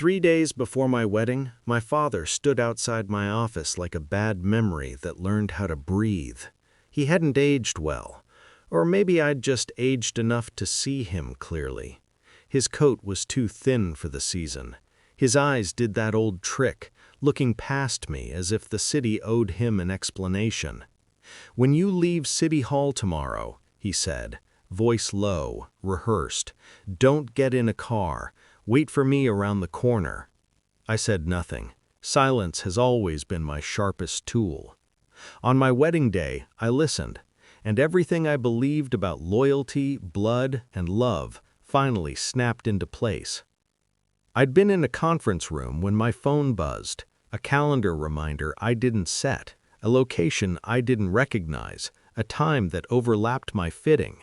3 days before my wedding, my father stood outside my office like a bad memory that learned how to breathe. He hadn't aged well, or maybe I'd just aged enough to see him clearly. His coat was too thin for the season. His eyes did that old trick, looking past me as if the city owed him an explanation. "When you leave City Hall tomorrow," he said, voice low, rehearsed, "don't get in a car. Wait for me around the corner." I said nothing. Silence has always been my sharpest tool. On my wedding day, I listened, and everything I believed about loyalty, blood, and love finally snapped into place. I'd been in a conference room when my phone buzzed, a calendar reminder I didn't set, a location I didn't recognize, a time that overlapped my fitting.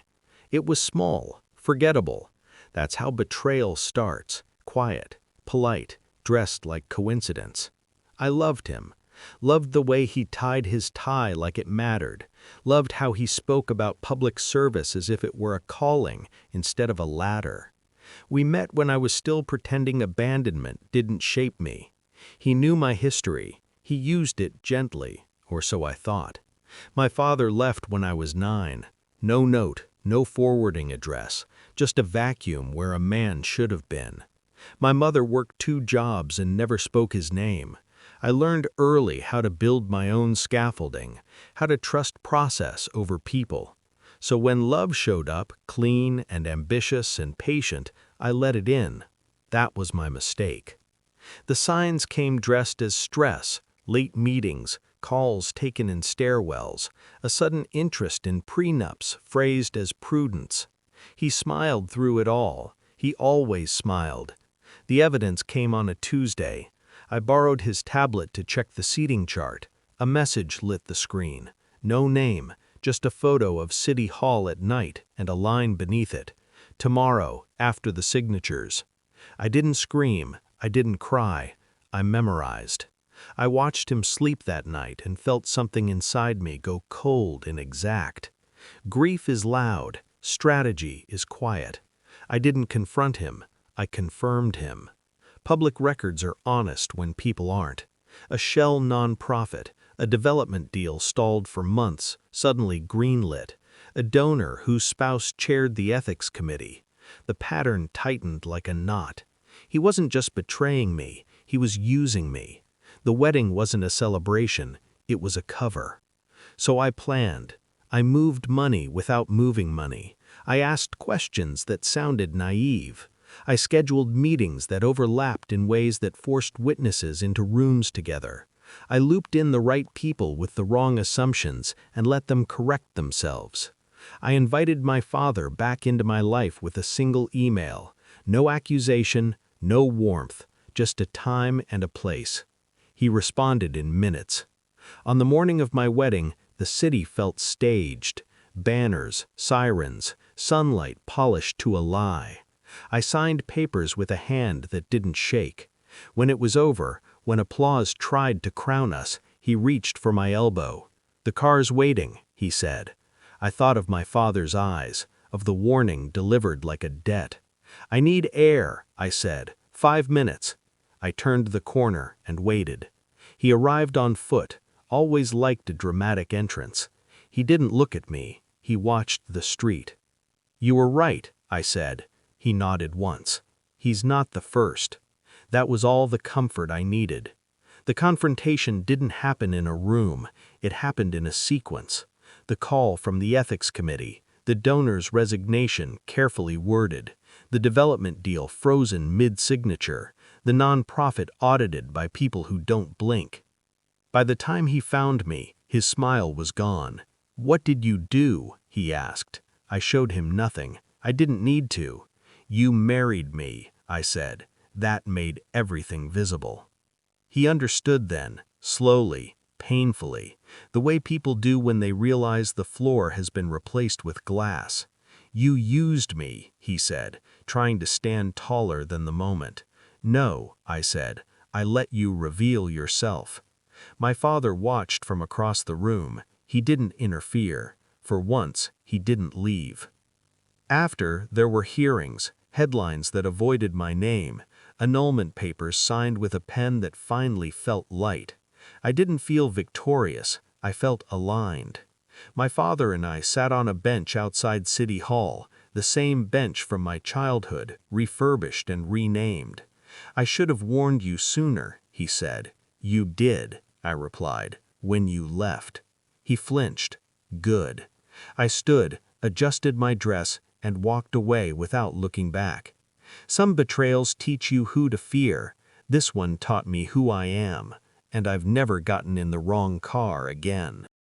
It was small, forgettable. That's how betrayal starts, quiet, polite, dressed like coincidence. I loved him, loved the way he tied his tie like it mattered, loved how he spoke about public service as if it were a calling instead of a ladder. We met when I was still pretending abandonment didn't shape me. He knew my history. He used it gently, or so I thought. My father left when I was 9. No note, no forwarding address, just a vacuum where a man should have been. My mother worked 2 jobs and never spoke his name. I learned early how to build my own scaffolding, how to trust process over people. So when love showed up, clean and ambitious and patient, I let it in. That was my mistake. The signs came dressed as stress, late meetings, calls taken in stairwells, a sudden interest in prenups phrased as prudence. He smiled through it all. He always smiled. The evidence came on a Tuesday. I borrowed his tablet to check the seating chart. A message lit the screen. No name, just a photo of City Hall at night and a line beneath it. Tomorrow, after the signatures. I didn't scream. I didn't cry. I memorized. I watched him sleep that night and felt something inside me go cold and exact. Grief is loud. Strategy is quiet. I didn't confront him. I confirmed him. Public records are honest when people aren't. A shell nonprofit, a development deal stalled for months, suddenly greenlit. A donor whose spouse chaired the ethics committee. The pattern tightened like a knot. He wasn't just betraying me, he was using me. The wedding wasn't a celebration, it was a cover. So I planned. I moved money without moving money. I asked questions that sounded naive. I scheduled meetings that overlapped in ways that forced witnesses into rooms together. I looped in the right people with the wrong assumptions and let them correct themselves. I invited my father back into my life with a single email. No accusation, no warmth, just a time and a place. He responded in minutes. On the morning of my wedding, the city felt staged. Banners, sirens, sunlight polished to a lie. I signed papers with a hand that didn't shake. When it was over, when applause tried to crown us, he reached for my elbow. "The car's waiting," he said. I thought of my father's eyes, of the warning delivered like a debt. "I need air," I said. 5 minutes. I turned the corner and waited. He arrived on foot, always liked a dramatic entrance. He didn't look at me. He watched the street. "You were right," I said. He nodded once. "He's not the first." That was all the comfort I needed. The confrontation didn't happen in a room. It happened in a sequence. The call from the ethics committee, the donor's resignation carefully worded, the development deal frozen mid-signature, the nonprofit audited by people who don't blink. By the time he found me, his smile was gone. "What did you do?" he asked. I showed him nothing. I didn't need to. "You married me," I said. That made everything visible. He understood then, slowly, painfully, the way people do when they realize the floor has been replaced with glass. "You used me," he said, trying to stand taller than the moment. "No," I said, "I let you reveal yourself." My father watched from across the room. He didn't interfere. For once, he didn't leave. After, there were hearings, headlines that avoided my name, Annulment papers signed with a pen that finally felt light. I didn't feel victorious, I felt aligned. My father and I sat on a bench outside City Hall, the same bench from my childhood, refurbished and renamed. "I should have warned you sooner," he said. "You did," I replied, "when you left." He flinched. "Good." I stood, adjusted my dress, and walked away without looking back. Some betrayals teach you who to fear. This one taught me who I am, and I've never gotten in the wrong car again.